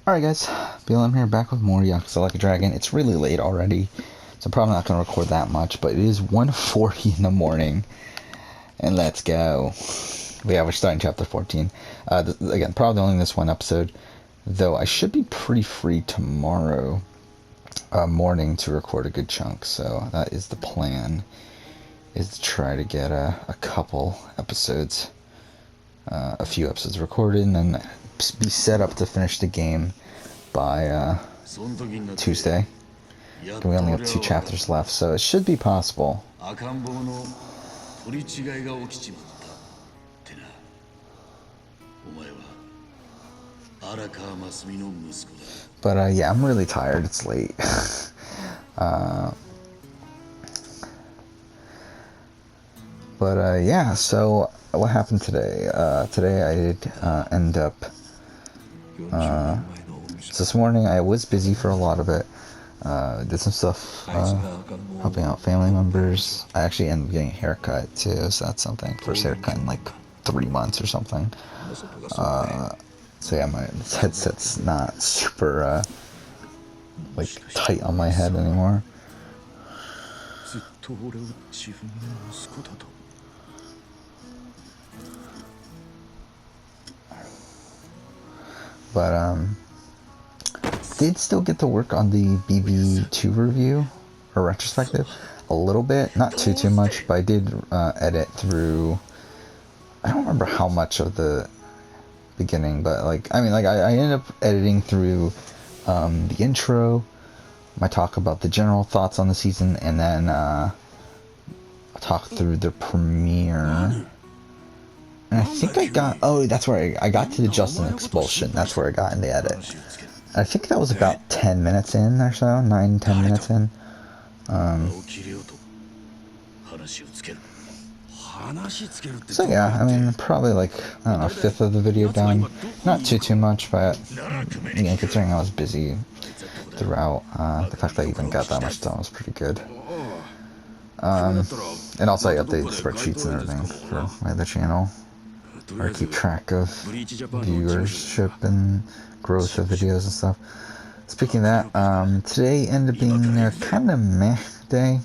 Alright guys, BLM here, back with more Yakuza Like a Dragon. It's really late already, so I'm probably not going to record that much, but it is 1:40 in the morning, and let's go. Yeah, we're starting chapter 14. Again, probably only this one episode, though I should be pretty free tomorrow morning to record a good chunk, so that is the plan, is to try to get a couple episodes, a few episodes recorded, and then be set up to finish the game by Tuesday. And we only have 2 chapters left, so it should be possible. But yeah, I'm really tired. It's late. Yeah, so what happened today? Today I did end up... So this morning I was busy for a lot of it. Did some stuff helping out family members. I actually ended up getting a haircut too, so that's something. First haircut in like 3 months or something. So yeah, my headset's not super like tight on my head anymore. But did still get to work on the BB2 review or retrospective a little bit, not too much, but I did edit through. I don't remember how much of the beginning, but I ended up editing through the intro, my talk about the general thoughts on the season, and then talk through the premiere. And I think I got, that's where I got to the Justin expulsion. That's where I got in the edit. I think that was about 10 minutes in or so, 9-10 minutes in. So yeah, I mean, probably like, I don't know, a fifth of the video done. Not too much, but again, considering I was busy throughout, the fact that I even got that much done was pretty good. And also I updated spreadsheets and everything for my other channel, or keep track of viewership and growth of videos and stuff. Speaking of that, today ended up being a kind of meh day.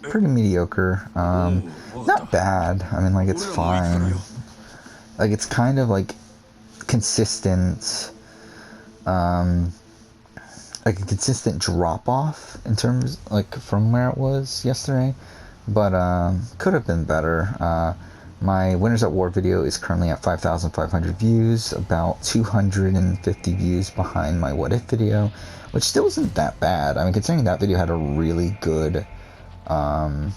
Pretty mediocre. Not bad. I mean, like, it's fine. Like, it's kind of like consistent, like a consistent drop off in terms, like, from where it was yesterday, but could have been better. My Winners at War video is currently at 5,500 views, about 250 views behind my What If video, which still isn't that bad. I mean, considering that video had a really good Sunday,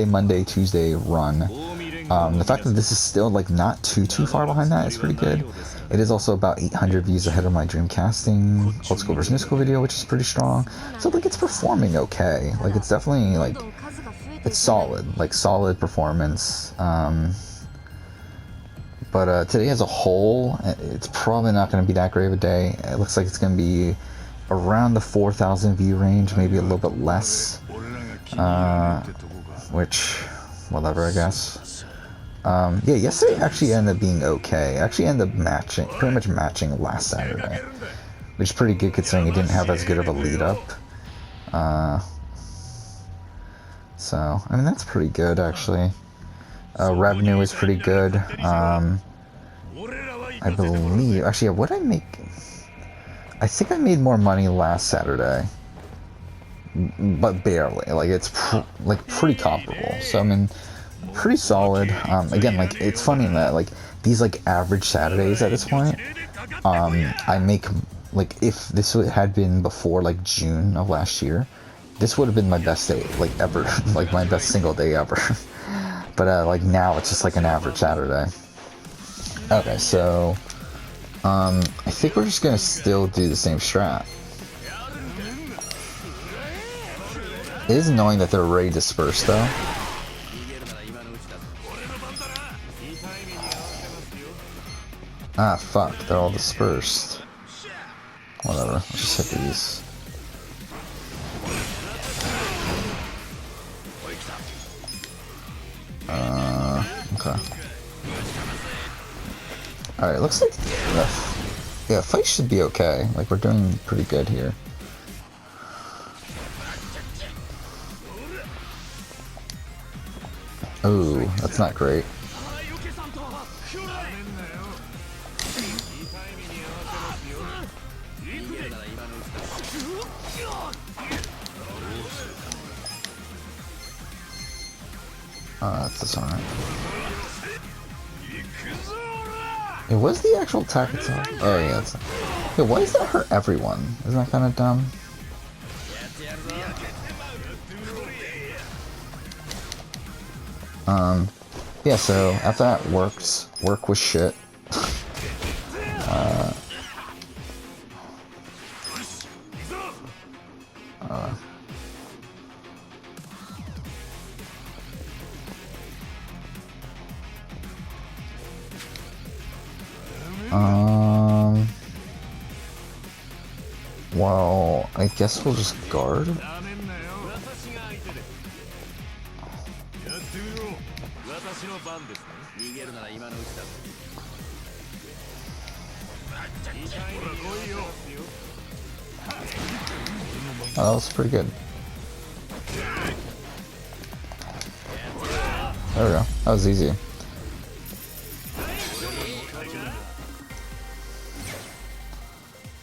Monday, Tuesday run. The fact that this is still like not too far behind that is pretty good. It is also about 800 views ahead of my Dreamcasting Old School vs. New School video, which is pretty strong. So like, it's performing okay. Like, it's definitely like, it's solid, like solid performance. But today as a whole, it's probably not going to be that great of a day. It looks like it's going to be around the 4,000 view range, maybe a little bit less. Which, whatever, I guess. Yeah, yesterday actually ended up being okay. I actually ended up pretty much matching last Saturday, which is pretty good considering it didn't have as good of a lead up. So, I mean, that's pretty good actually. Revenue is pretty good. I believe, actually, yeah, what did I make? I think I made more money last Saturday, but barely. Like, it's pretty comparable. So I mean, pretty solid. Again, like, it's funny in that, like, these like average Saturdays at this point, I make, like, if this had been before like June of last year, this would have been my best day like ever, like my best single day ever. But like now it's just like an average Saturday. Okay, so I think we're just gonna still do the same strat. It is annoying that they're already dispersed though. Ah, fuck, they're all dispersed. Whatever, let's just hit these. Okay. Alright, looks like yeah, fight should be okay. Like, we're doing pretty good here. Ooh, that's not great. That's disarming. It was the actual attack itself. Oh yeah, that's. Yeah, why does that hurt everyone? Isn't that kind of dumb? Yeah. So after that work was shit. Well, I guess we'll just guard. Oh, that was pretty good. There we go. That was easy.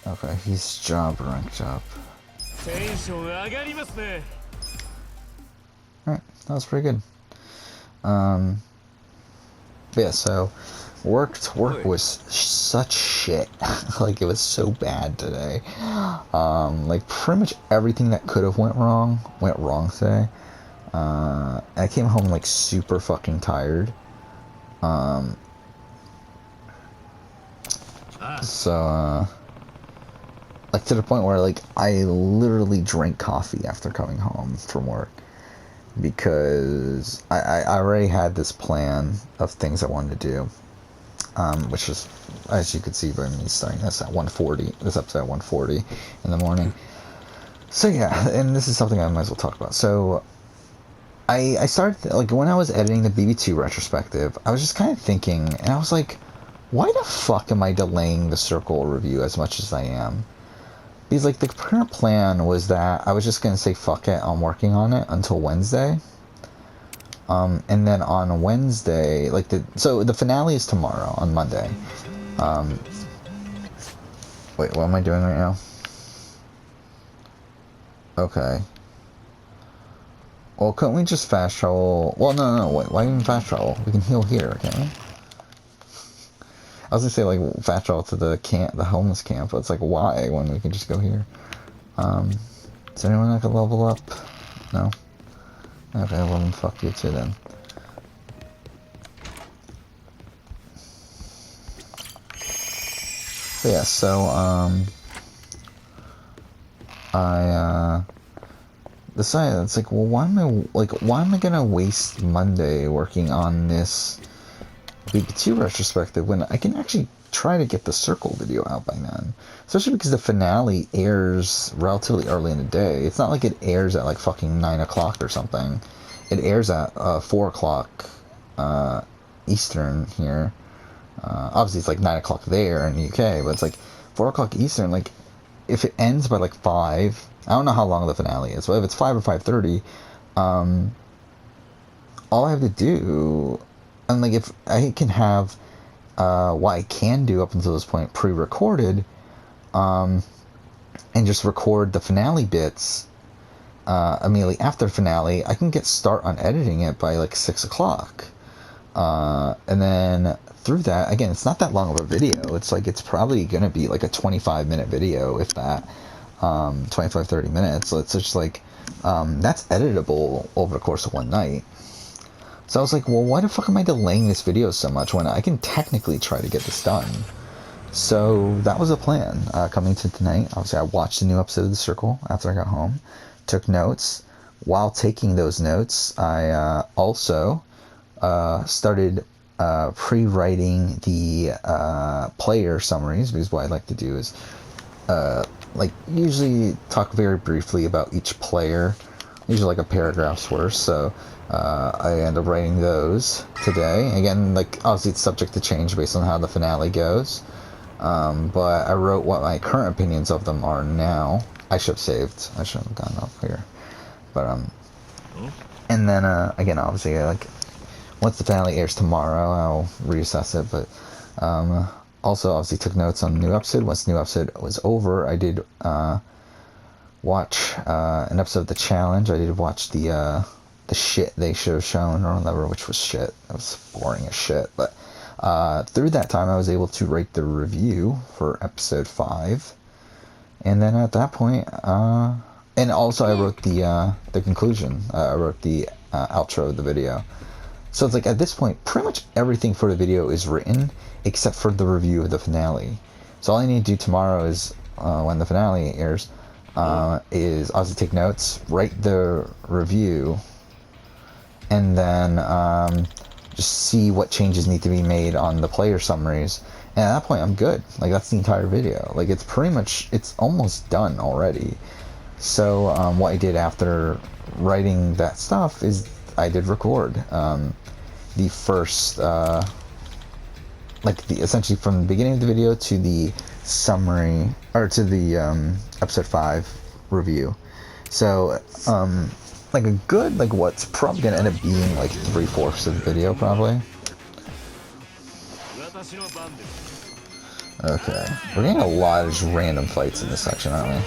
Okay, he's job ranked up. Alright, that was pretty good. But yeah, so work was such shit. Like, it was so bad today. Like, pretty much everything that could have went wrong today. I came home like super fucking tired. So like, to the point where, like, I literally drank coffee after coming home from work, because I already had this plan of things I wanted to do, which is, as you could see by me starting this at 1:40, this episode at 1:40 in the morning. So yeah, and this is something I might as well talk about. So I started, like, when I was editing the BB2 retrospective, I was just kind of thinking, and I was like, why the fuck am I delaying the Circle review as much as I am? Because, like, the current plan was that I was just going to say fuck it, I'm working on it until Wednesday. And then on Wednesday, like, so the finale is tomorrow, on Monday. Wait, what am I doing right now? Okay. Well, couldn't we just fast travel? Well, no, wait, why even fast travel? We can heal here, can't we? I was gonna say, like, fast travel to the homeless camp, but it's like, why, when we can just go here? Is there anyone that could level up? No? Okay, well then fuck you too then. But yeah, so, I, decided, it's like, well, why am I gonna waste Monday working on this BB2 retrospective when I can actually try to get the Circle video out by then? Especially because the finale airs relatively early in the day. It's not like it airs at like fucking 9 o'clock or something. It airs at 4 o'clock Eastern here. Obviously it's like 9 o'clock there in the UK, but it's like 4 o'clock Eastern. Like, if it ends by like 5, I don't know how long the finale is, but if it's 5 or 5:30, all I have to do, and like, if I can have what I can do up until this point pre-recorded, and just record the finale bits immediately after the finale, I can start on editing it by like 6 o'clock. And then through that, again, it's not that long of a video. It's like, it's probably going to be like a 25-minute video, if that, 25-30 minutes. So it's just like, that's editable over the course of one night. So I was like, well, why the fuck am I delaying this video so much when I can technically try to get this done? So that was a plan. Coming to tonight, obviously I watched a new episode of The Circle after I got home, took notes. While taking those notes, I also started pre-writing the player summaries, because what I'd like to do is like, usually talk very briefly about each player usually like a paragraph's worth. So I end up writing those today. Again, like obviously it's subject to change based on how the finale goes. But I wrote what my current opinions of them are now. I should have saved. I should have gone up here. But and then again, obviously, like once the finale airs tomorrow, I'll reassess it. But also, obviously, took notes on the new episode. Once the new episode was over, I did watch an episode of the challenge. I did watch the shit they should have shown or whatever, which was shit. It was boring as shit. But through that time, I was able to write the review for episode 5, and then at that point, and also I wrote the conclusion. I wrote the outro of the video. So it's like at this point, pretty much everything for the video is written except for the review of the finale. So all I need to do tomorrow is when the finale airs, is obviously take notes, write the review, and then just see what changes need to be made on the player summaries. And at that point, I'm good. Like that's the entire video. Like it's pretty much, it's almost done already. So what I did after writing that stuff is I did record the first, essentially from the beginning of the video to the summary, or to the episode 5 review. So like a good, like what's probably gonna end up being like 3/4 of the video probably. Okay, we're getting a lot of just random fights in this section, aren't we?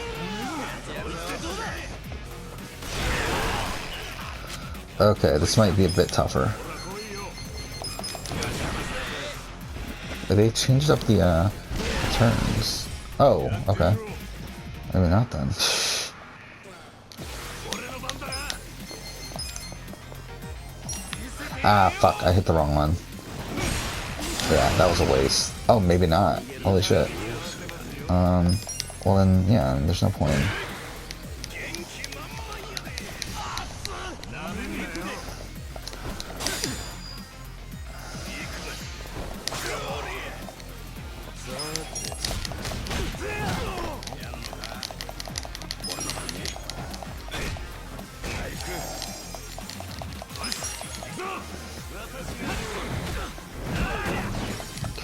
Okay, this might be a bit tougher. They changed up the turns. Oh, okay. Maybe not then. Ah, fuck, I hit the wrong one. Yeah, that was a waste. Oh, maybe not. Holy shit. Well then, yeah, there's no point.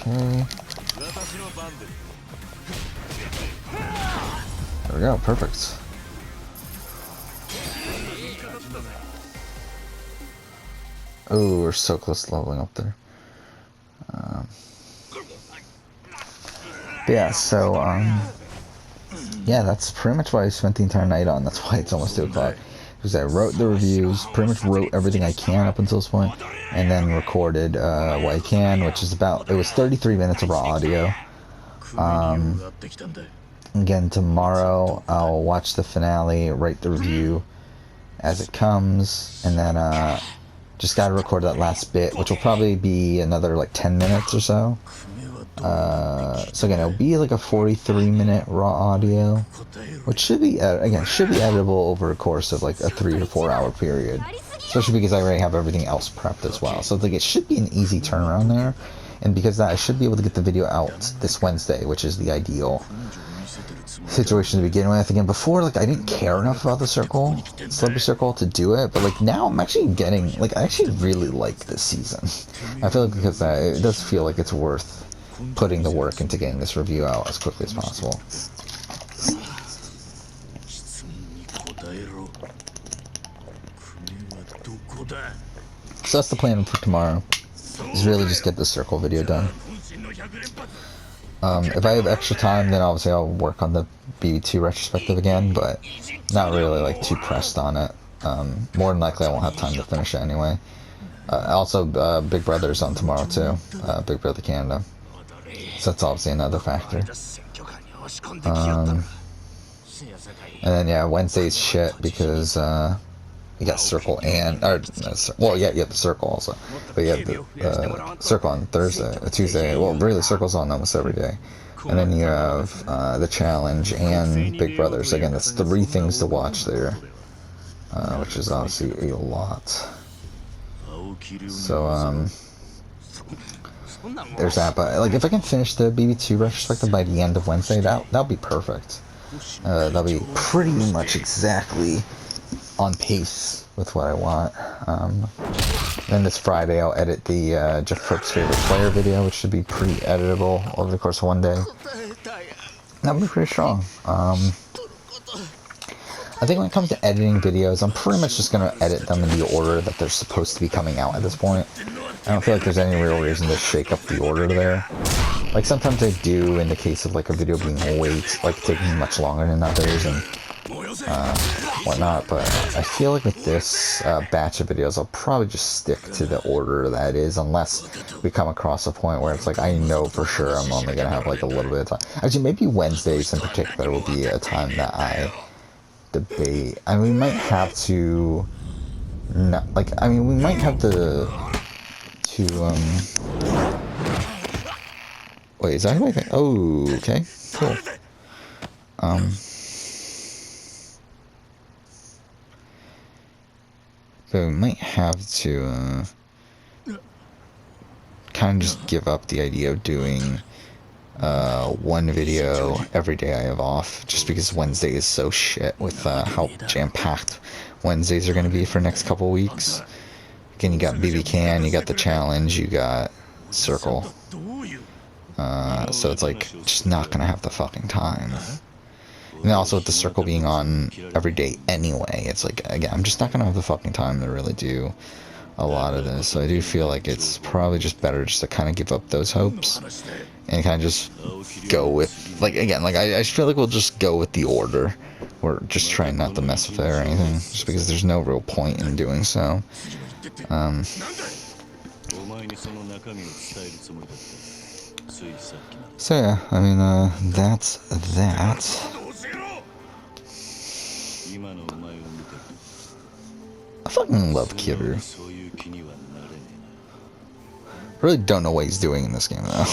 Okay. There we go, perfect. Oh, we're so close to leveling up there. Yeah, so, yeah, that's pretty much what I spent the entire night on. That's why it's almost 2 o'clock. Because I wrote the reviews, pretty much wrote everything I can up until this point, and then recorded what I can, which is about, it was 33 minutes of raw audio. Again, tomorrow I'll watch the finale, write the review as it comes, and then just gotta record that last bit, which will probably be another like 10 minutes or so. So again, it'll be like a 43-minute raw audio, which should be, again, should be editable over a course of like a 3 to 4 hour period. Especially because I already have everything else prepped as well. So like it should be an easy turnaround there. And because of that, I should be able to get the video out this Wednesday, which is the ideal situation to begin with. Again, before, like, I didn't care enough about the Celebrity Circle to do it, but like now I'm actually getting, like, I actually really like this season. I feel like because it does feel like it's worth putting the work into getting this review out as quickly as possible. So that's the plan for tomorrow, is really just get the circle video done. If I have extra time, then obviously I'll work on the BB2 retrospective again, but not really like too pressed on it. More than likely I won't have time to finish it anyway. Also, Big Brother's on tomorrow too, Big Brother Canada. So that's obviously another factor. And then yeah, Wednesday's shit because you got Circle and, well, yeah, you have the Circle also, but you have the Circle on Tuesday. Well, really, Circle's on almost every day. And then you have the Challenge and Big Brother. So again, that's 3 things to watch there, which is obviously a lot. So there's that. But like, if I can finish the BB2 retrospective by the end of Wednesday, that'll be perfect. That'll be pretty much exactly on pace with what I want. Then this Friday I'll edit the Jeff Probst's favorite player video, which should be pretty editable over the course of one day. That'll be pretty strong. I think when it comes to editing videos, I'm pretty much just going to edit them in the order that they're supposed to be coming out at this point. I don't feel like there's any real reason to shake up the order there. Like, sometimes I do in the case of, like, a video being taking much longer than others and whatnot, but I feel like with this batch of videos, I'll probably just stick to the order that is, unless we come across a point where it's like, I know for sure I'm only going to have, like, a little bit of time. Actually, maybe Wednesdays in particular will be a time that I debate. I mean, we might have to not, like, I mean, we might have to wait, is that who I think? Oh, okay, cool. But we might have to kind of just give up the idea of doing one video every day I have off, just because Wednesday is so shit with how jam-packed Wednesdays are going to be for next couple weeks. Again, you got BB Can, you got the challenge, you got Circle. So it's like, just not going to have the fucking time. And also with the Circle being on every day anyway, it's like, again, I'm just not going to have the fucking time to really do a lot of this. So I do feel like it's probably just better just to kind of give up those hopes and kind of just go with, like, again, like, I feel like we'll just go with the order. We're just trying not to mess with it or anything, just because there's no real point in doing so. So yeah, I mean, that's that. I fucking love Kiryu. Really don't know what he's doing in this game though.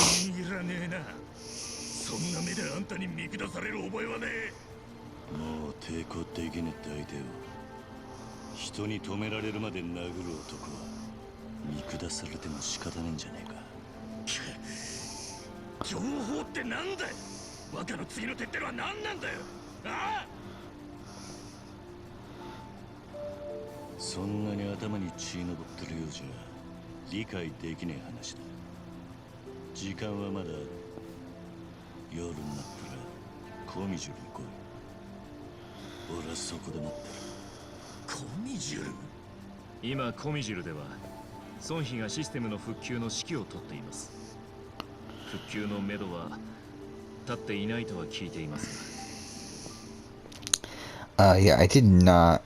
Yeah, I did not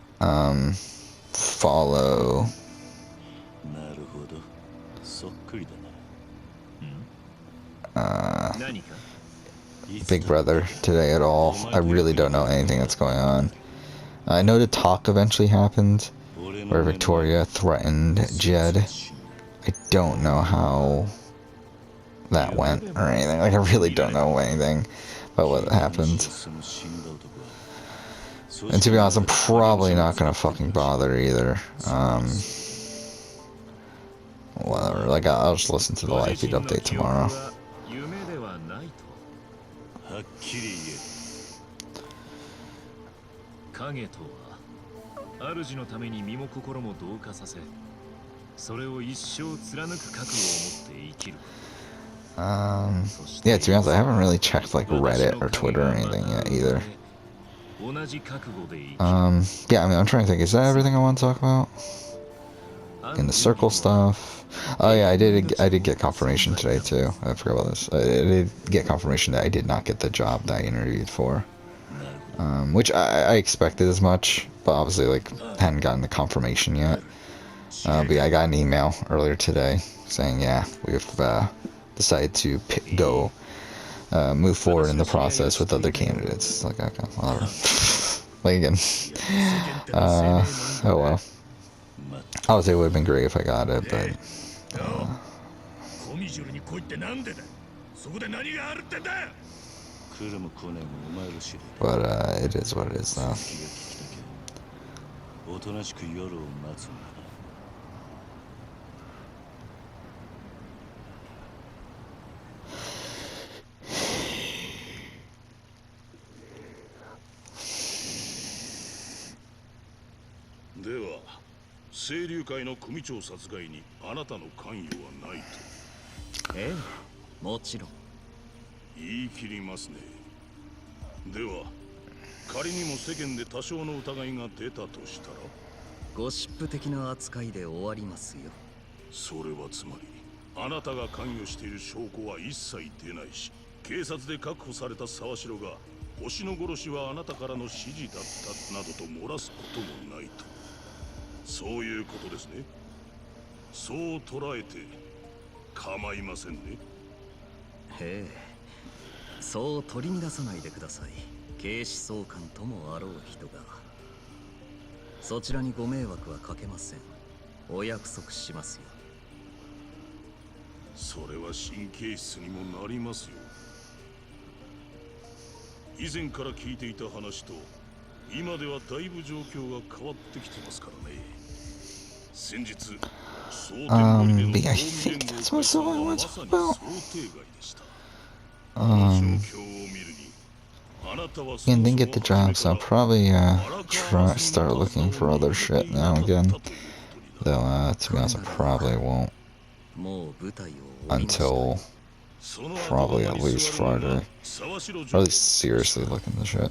follow Big Brother today at all. I really don't know anything that's going on. I know the talk eventually happened where Victoria threatened Jed. I don't know how that went or anything. Like, I really don't know anything about what happened. And to be honest, I'm probably not gonna fucking bother either. Whatever. Like, I'll just listen to the live feed update tomorrow. Yeah, to be honest, I haven't really checked, like, Reddit or Twitter or anything yet either. Yeah, I mean, I'm trying to think, is that everything I want to talk about? In the Circle stuff. Oh yeah, I did get confirmation today too. I forgot about this. I did get confirmation that I did not get the job that I interviewed for. Which I expected as much, but obviously, like, hadn't gotten the confirmation yet. But yeah, I got an email earlier today saying, yeah, we've decided to move forward in the process with other candidates. It's like, okay, whatever. Like, again, oh well. Obviously, it would have been great if I got it, but it is what it is, though. 清流会の組長殺害にあなたの関与はないと。ええ、もちろん。言い切りますね。では仮にも世間で多少の疑いが出たとしたら、ゴシップ的な扱いで終わりますよ。それはつまりあなたが関与している証拠は一切出ないし、警察で確保された沢城が星の殺しはあなたからの指示だったなどと漏らすこともないと。そういうことですね。そう捉えて構いませんね。へえ、そう取り乱さないでください。警視総監ともあろう人が。そちらにご迷惑はかけません。お約束しますよ。それは神経質にもなりますよ。以前から聞いていた話と今ではだいぶ状況が変わってきてますからね。先日but yeah, I think that's most of what I want to talk about. Again, didn't get the job, so I'll probably start looking for other shit now again. Though, to be honest, I probably won't until probably at least Friday. Or at least seriously looking the shit.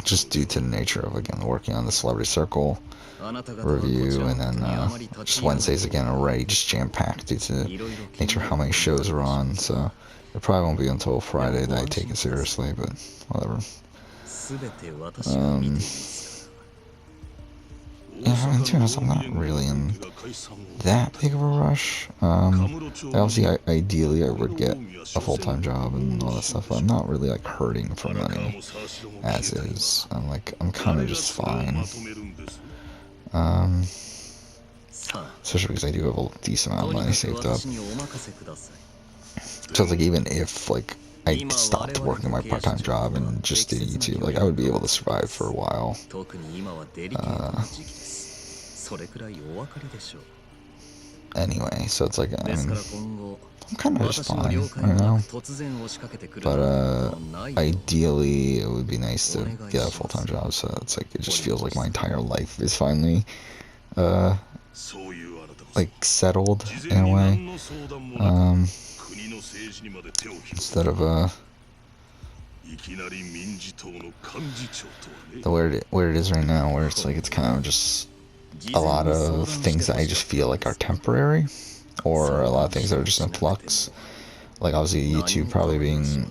Just due to the nature of, again, working on the Celebrity Circle review, and then just Wednesdays again already just jam-packed due to the nature of how many shows are on, so it probably won't be until Friday that I take it seriously, but whatever. Yeah, I mean, to be honest, I'm not really in that big of a rush. Obviously, ideally, I would get a full-time job and all that stuff, but I'm not really, like, hurting for money as is. I'm kind of just fine. Especially because I do have a decent amount of money saved up. So it's like, even if, like, I stopped working my part-time job and just did YouTube, like, I would be able to survive for a while. Anyway, so it's like, I mean, I'm kind of just fine right now. But ideally, it would be nice to get a full-time job, so it's like, it just feels like my entire life is finally, like, settled in a way. Instead of, where it is right now, where it's like, it's kind of just a lot of things that I just feel like are temporary, or a lot of things that are just in flux. Like, obviously YouTube probably being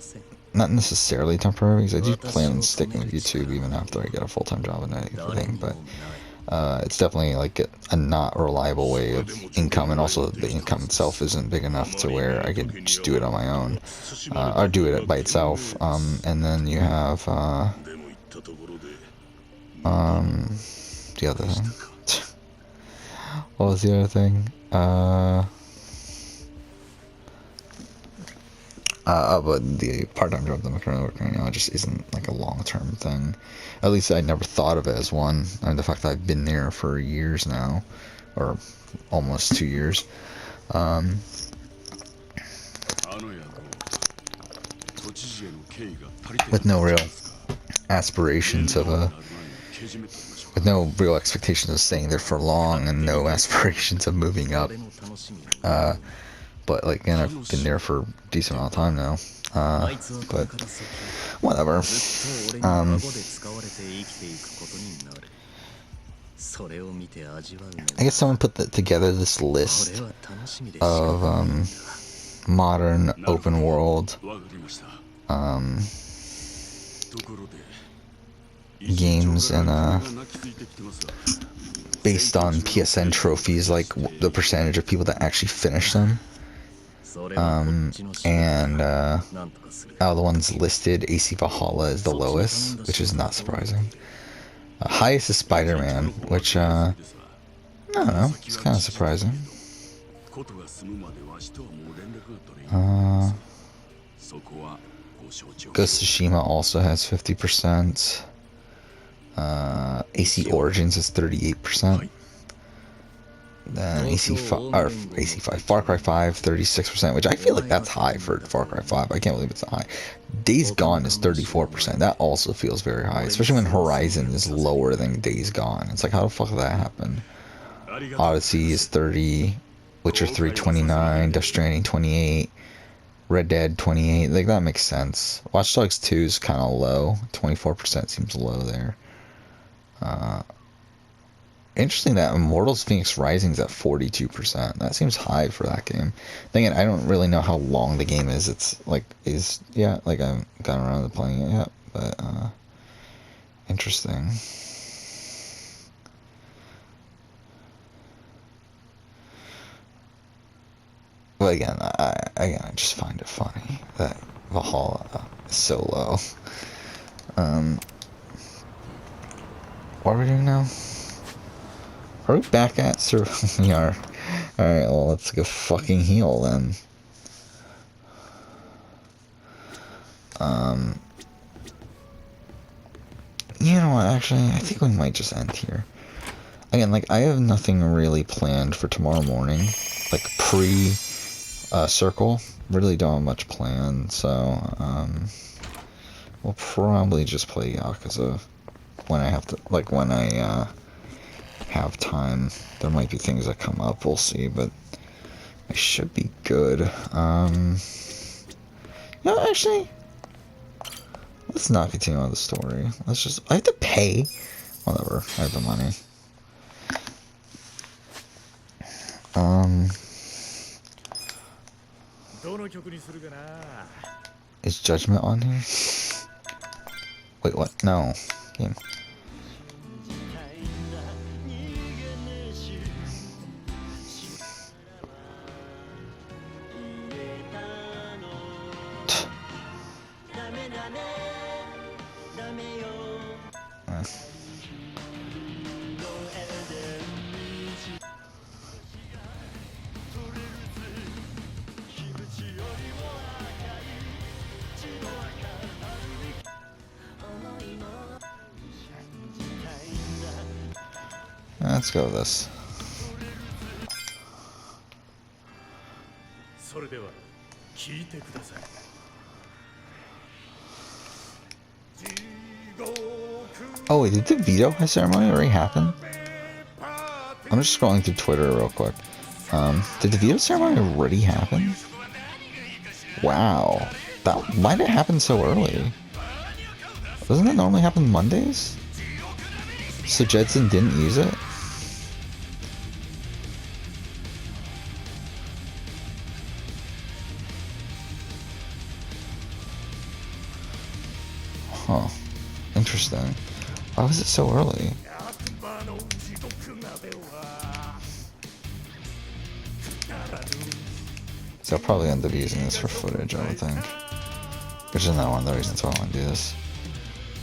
not necessarily temporary, because I do plan on sticking with YouTube even after I get a full-time job and everything, but it's definitely like a not reliable way of income, and also the income itself isn't big enough to where I could just do it on my own, or do it by itself. And then you have the other thing. What was the other thing? But the part-time job that I'm currently working right now just isn't like a long-term thing. At least I never thought of it as one. I mean, the fact that I've been there for years now, or almost 2 years. With no real aspirations of with no real expectations of staying there for long, and no aspirations of moving up. But like, again, I've been there for a decent amount of time now. But whatever. I guess someone put together this list of modern open world games, and based on PSN trophies, like the percentage of people that actually finish them. And out of the ones listed, AC Valhalla is the lowest, which is not surprising. Highest is Spider-Man, which I don't know, it's kind of surprising. Ghost of Tsushima also has 50%. AC Origins is 38%. Then AC5, or AC5, Far Cry 5, 36%, which I feel like that's high for Far Cry 5. I can't believe it's high. Days Gone is 34%. That also feels very high, especially when Horizon is lower than Days Gone. It's like, how the fuck did that happen? Odyssey is 30, Witcher 3 29, Death Stranding 28, Red Dead 28. Like, that makes sense. Watch Dogs 2 is kind of low. 24% seems low there. Interesting that Immortals Phoenix Rising is at 42%. That seems high for that game. Then again, I don't really know how long the game is. It's like, like I haven't gotten around to playing it yet, but interesting. But again, I just find it funny that Valhalla is so low. What are we doing now? Are we back at Sir? We are. Alright, well, let's go fucking heal then. You know what, actually, I think we might just end here. Again, like, I have nothing really planned for tomorrow morning. Like, circle. Really don't have much planned, so, we'll probably just play Yakuza when I have to, like, when I, have time. There might be things that come up, we'll see, but I should be good. No, actually, let's not continue on the story. Let's just, I have to pay. Whatever, I have the money. Is Judgment on here? Wait, what? No. Game. Let's go with this. Oh wait, did the veto ceremony already happen? I'm just scrolling through Twitter real quick. Did the veto ceremony already happen? Wow. Why did it happen so early? Doesn't that normally happen Mondays? So Jedson didn't use it? Huh. Interesting. Why was it so early? So I'll probably end up using this for footage, I would think. Which is not one of the reasons why I want to do this.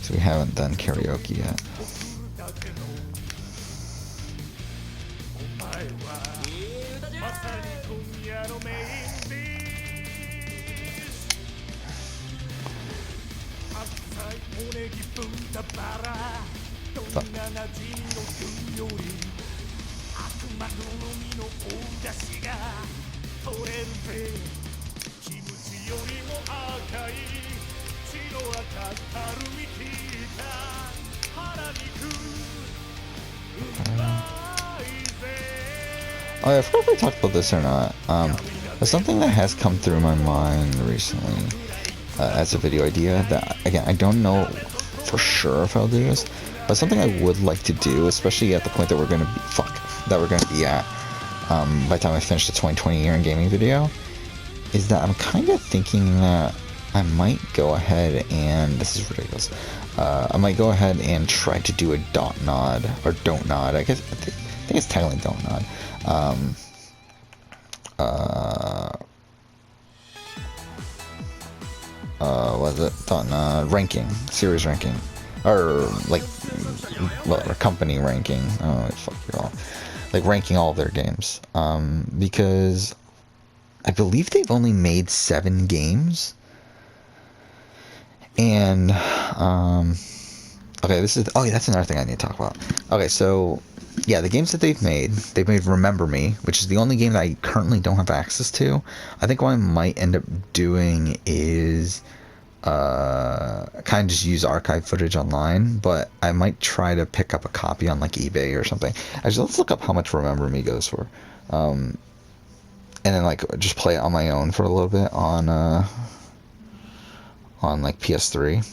So we haven't done karaoke yet. Oh yeah, I forgot if I talked about this or not. There's something that has come through my mind recently as a video idea that, again, I don't know for sure if I'll do this, but something I would like to do, especially at the point that we're gonna be at by the time I finish the 2020 year in gaming video, is that I'm kind of thinking that I might go ahead and, this is ridiculous, I might go ahead and try to do a dot nod, or don't nod, I guess, I think it's technically don't nod. Was it dot nod ranking, series ranking, or like, whatever, company ranking, oh fuck you all, like ranking all of their games, because I believe they've only made 7 games. And, okay, this is, oh yeah, that's another thing I need to talk about. Okay, so, yeah, the games that they've made Remember Me, which is the only game that I currently don't have access to. I think what I might end up doing is kind of just use archive footage online, but I might try to pick up a copy on like eBay or something. Actually, let's look up how much Remember Me goes for, and then like just play it on my own for a little bit on like PS3.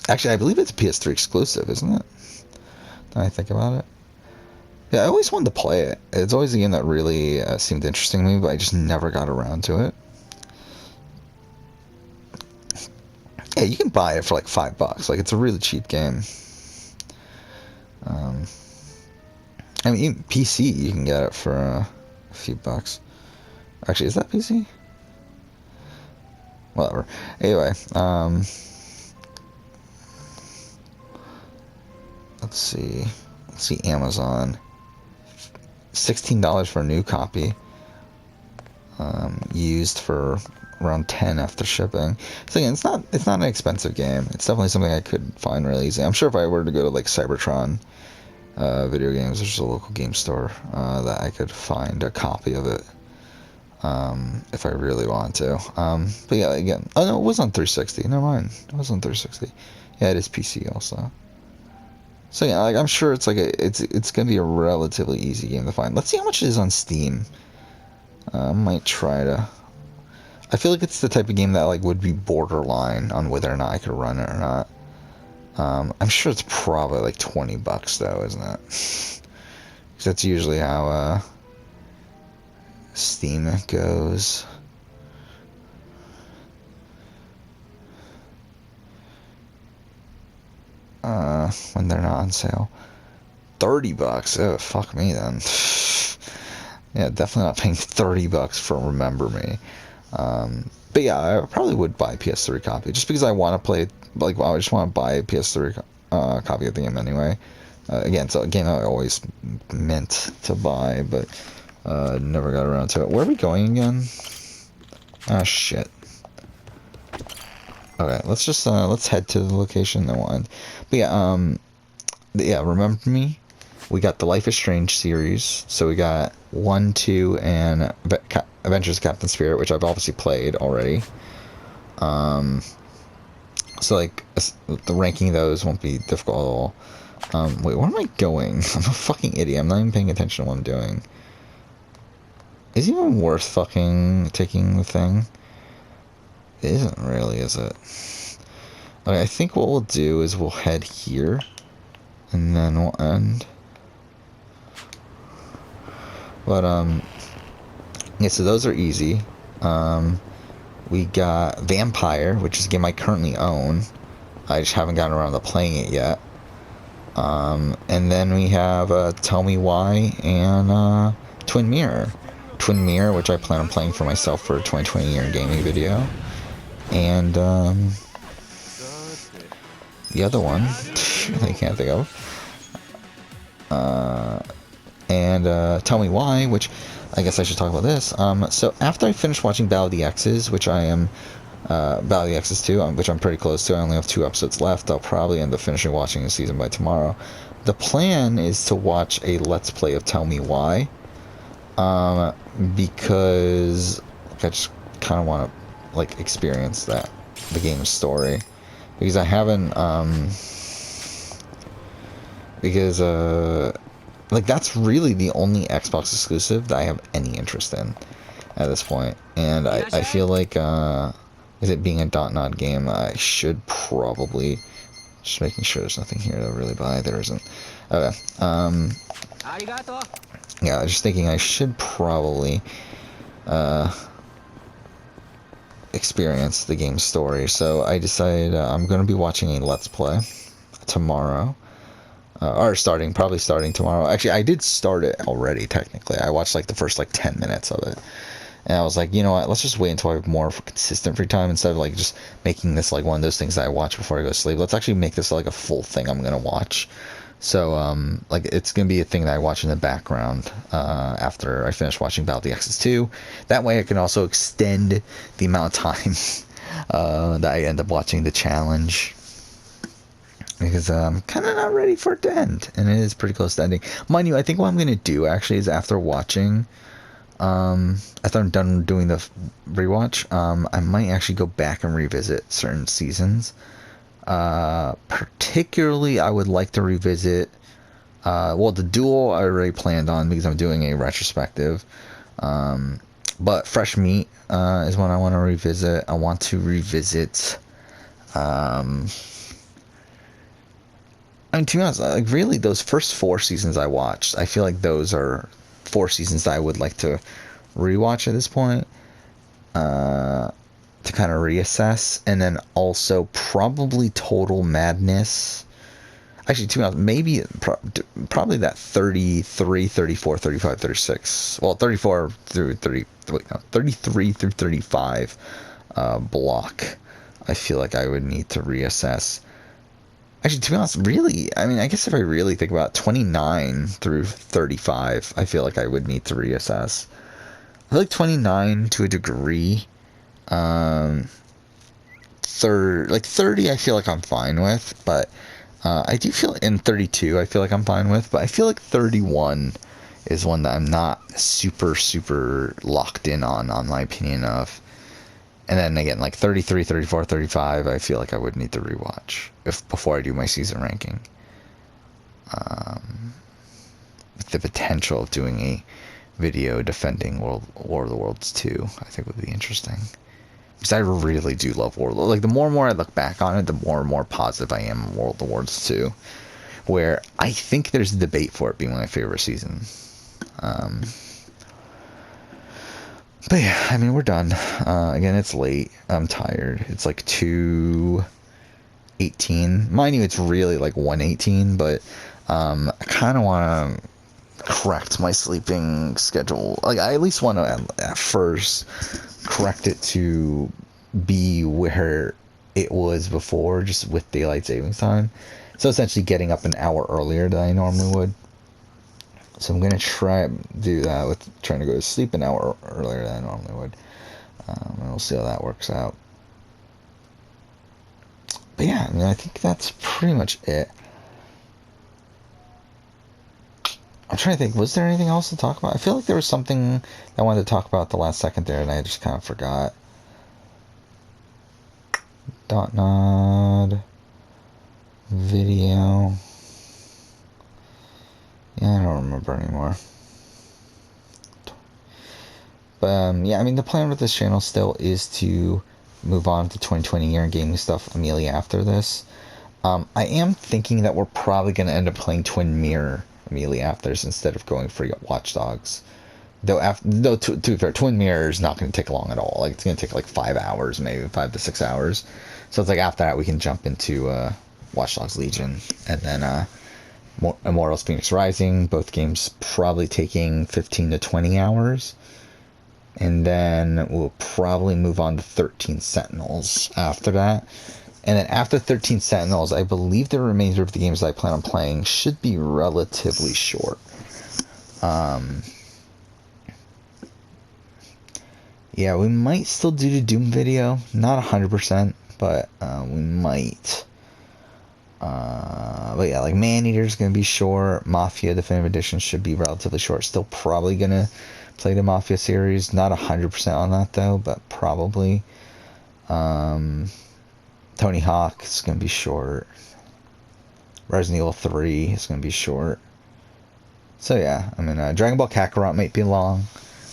Actually, I believe it's a PS3 exclusive, isn't it? Now I think about it. Yeah, I always wanted to play it. It's always a game that really seemed interesting to me, but I just never got around to it. Yeah, you can buy it for like $5. Like, it's a really cheap game. I mean, even PC, you can get it for a few bucks. Actually, is that PC? Whatever. Anyway, let's see. Let's see Amazon. $16 for a new copy. Used for around 10 after shipping. So again, it's not an expensive game. It's definitely something I could find really easy. I'm sure if I were to go to like Cybertron video games, there's a local game store that I could find a copy of it if I really want to. But yeah, again, oh no, it was on 360. Never mind, it was on 360. Yeah, it is PC also. So yeah, like, I'm sure it's like it's gonna be a relatively easy game to find. Let's see how much it is on Steam. I might try to. I feel like it's the type of game that like would be borderline on whether or not I could run it or not. I'm sure it's probably like $20 though, isn't it? Because that's usually how Steam goes. When they're not on sale. $30. Oh, fuck me then. Yeah, definitely not paying $30 for Remember Me. But yeah, I probably would buy a PS3 copy just because I want to play. Like, I just want to buy a PS3 copy of the game anyway. Again, it's a game I always meant to buy, but never got around to it. Where are we going again? Ah, shit. Okay, let's just let's head to the location that we'll end. But yeah, Remember Me. We got the Life is Strange series, so we got 1, 2, and Adventures of Captain Spirit, which I've obviously played already. So like the ranking of those won't be difficult at all. Wait, where am I going? I'm a fucking idiot. I'm not even paying attention to what I'm doing. Is it even worth fucking taking the thing? It isn't really, is it? Okay, I think what we'll do is we'll head here, and then we'll end. But yeah, so those are easy. We got Vampire, which is a game I currently own. I just haven't gotten around to playing it yet. And then we have Tell Me Why and Twin Mirror. Twin Mirror, which I plan on playing for myself for a 2020 year gaming video. And the other one, I can't think of. And Tell Me Why, which I guess I should talk about this. So after I finish watching Battle of the X's, which I am, Battle of the X's 2, which I'm pretty close to, I only have 2 episodes left. I'll probably end up finishing watching the season by tomorrow. The plan is to watch a Let's Play of Tell Me Why, because like, I just kind of want to like experience the game's story, because I haven't, because like, that's really the only Xbox exclusive that I have any interest in at this point. And I feel like, is it being a .NOD game, I should probably, just making sure there's nothing here to really buy. There isn't. Okay. Yeah, just thinking I should probably, experience the game's story. So I decided I'm going to be watching a Let's Play tomorrow. Or probably starting tomorrow. Actually, I did start it already, technically. I watched like the first like 10 minutes of it. And I was like, you know what, let's just wait until I have more consistent free time instead of like just making this like one of those things that I watch before I go to sleep. Let's actually make this like a full thing I'm going to watch. So, like, it's going to be a thing that I watch in the background after I finish watching Battle of the X's 2. That way I can also extend the amount of time that I end up watching the challenge. because I'm kind of not ready for it to end, and it is pretty close to ending. Mind you, I think what I'm gonna do actually is after watching, after I'm done doing the rewatch, I might actually go back and revisit certain seasons. Particularly, I would like to revisit. Well, the duel I already planned on because I'm doing a retrospective. But Fresh Meat is one I want to revisit. I want to revisit. I mean, to be honest, like really, those first 4 seasons I watched, I feel like those are 4 seasons that I would like to rewatch at this point, to kind of reassess, and then also probably Total Madness. Actually, to be honest, maybe probably that 33, 34, 35, 36. Well, 34 through 30, wait, no, 33 through 35 block. I feel like I would need to reassess. Actually, to be honest, really, I mean, I guess if I really think about it, 29 through 35, I feel like I would need to reassess. I feel like 29 to a degree. 30, I feel like I'm fine with, but I do feel in 32, I feel like I'm fine with, but I feel like 31 is one that I'm not super, super locked in on my opinion of. And then again, like 33, 34, 35, I feel like I would need to rewatch before I do my season ranking. With the potential of doing a video defending War of the Worlds 2, I think would be interesting. Because I really do love War of the Worlds. Like, the more and more I look back on it, the more and more positive I am on War of the Worlds 2. Where I think there's a debate for it being my favorite season. But yeah, I mean, we're done. Again, it's late. I'm tired. It's like 2:18. Mind you, it's really like 1:18, but I kind of want to correct my sleeping schedule. Like, I at least want to at first correct it to be where it was before, just with daylight savings time. So essentially getting up an hour earlier than I normally would. So I'm going to try do that with trying to go to sleep an hour earlier than I normally would. And we'll see how that works out. But yeah, I mean, I think that's pretty much it. I'm trying to think, was there anything else to talk about? I feel like there was something I wanted to talk about at the last second there, and I just kind of forgot. Dot nod. Video. Yeah, I don't remember anymore. But yeah, I mean, the plan with this channel still is to move on to 2020 year in gaming stuff immediately after this. I am thinking that we're probably going to end up playing Twin Mirror immediately after this instead of going for Watch Dogs. Though to be fair, Twin Mirror is not going to take long at all. Like, it's going to take like 5 hours, maybe 5 to 6 hours. So it's like after that we can jump into Watch Dogs Legion, and then Immortals Phoenix Rising. Both games probably taking 15 to 20 hours. And then we'll probably move on to 13 Sentinels after that. And then after 13 Sentinels, I believe the remainder of the games I plan on playing should be relatively short. Yeah, we might still do the Doom video. Not 100%, but we might. But yeah, like Maneater's going to be short. Mafia Definitive Edition should be relatively short. Still probably going to play the Mafia series. Not 100% on that though, but probably. Tony Hawk is going to be short. Resident Evil 3 is going to be short. So yeah, I mean, Dragon Ball Kakarot might be long,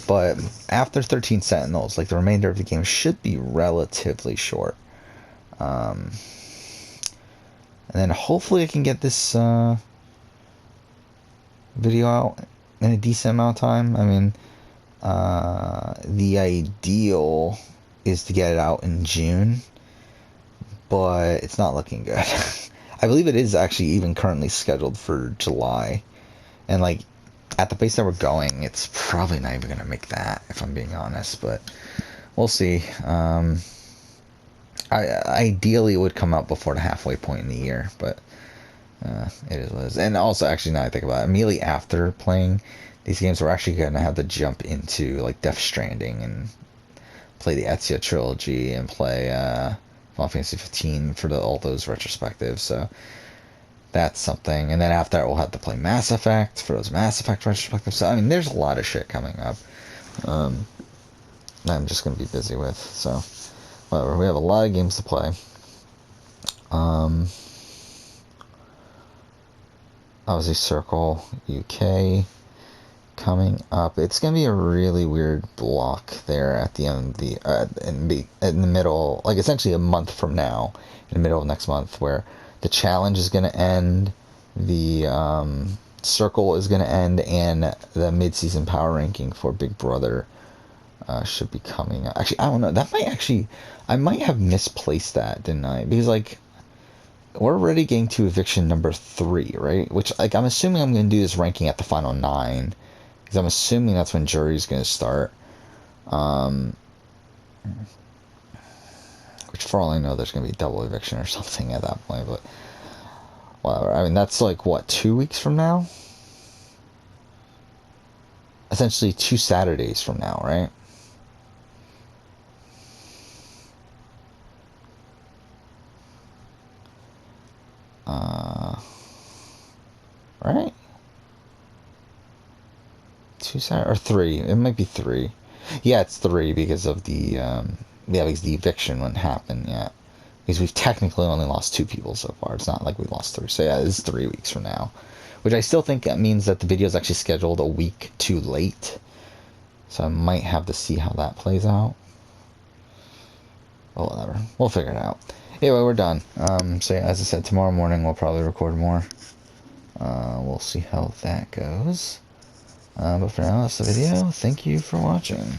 but after 13 Sentinels, like the remainder of the game should be relatively short. And then hopefully I can get this video out in a decent amount of time. I mean, the ideal is to get it out in June, but it's not looking good. I believe it is actually even currently scheduled for July, and like at the pace that we're going, it's probably not even gonna make that, if I'm being honest, but we'll see. Ideally it would come out before the halfway point in the year, but it is what it is. And also, actually, now I think about it, immediately after playing these games, we're actually going to have to jump into like Death Stranding and play the Ezio trilogy and play Final Fantasy 15 for all those retrospectives. So that's something. And then after that, we'll have to play Mass Effect for those Mass Effect retrospective. So I mean, there's a lot of shit coming up. I'm just gonna be busy with. So whatever. We have a lot of games to play. Obviously, Circle UK coming up. It's gonna be a really weird block there at the end of the in the middle, like essentially a month from now, in the middle of next month, where the challenge is gonna end, the Circle is gonna end, and the mid-season power ranking for Big Brother should be coming. Actually, I don't know. That might actually, I might have misplaced that, didn't I? Because like, we're already getting to eviction number 3, right? Which, like, I'm assuming I'm going to do this ranking at the final 9. Because I'm assuming that's when jury's going to start. Which, for all I know, there's going to be double eviction or something at that point. But, whatever. I mean, that's like, what, 2 weeks from now? Essentially 2 Saturdays from now, right? Right? 2 Saturdays, or 3. It might be 3. Yeah, it's 3 because of the, yeah, because the eviction wouldn't happen yet. Because we've technically only lost 2 people so far. It's not like we lost 3. So yeah, it's 3 weeks from now. Which I still think that means that the video is actually scheduled a week too late. So I might have to see how that plays out. Well, whatever. We'll figure it out. Anyway, we're done. So yeah, as I said, tomorrow morning we'll probably record more. We'll see how that goes. But for now, that's the video. Thank you for watching.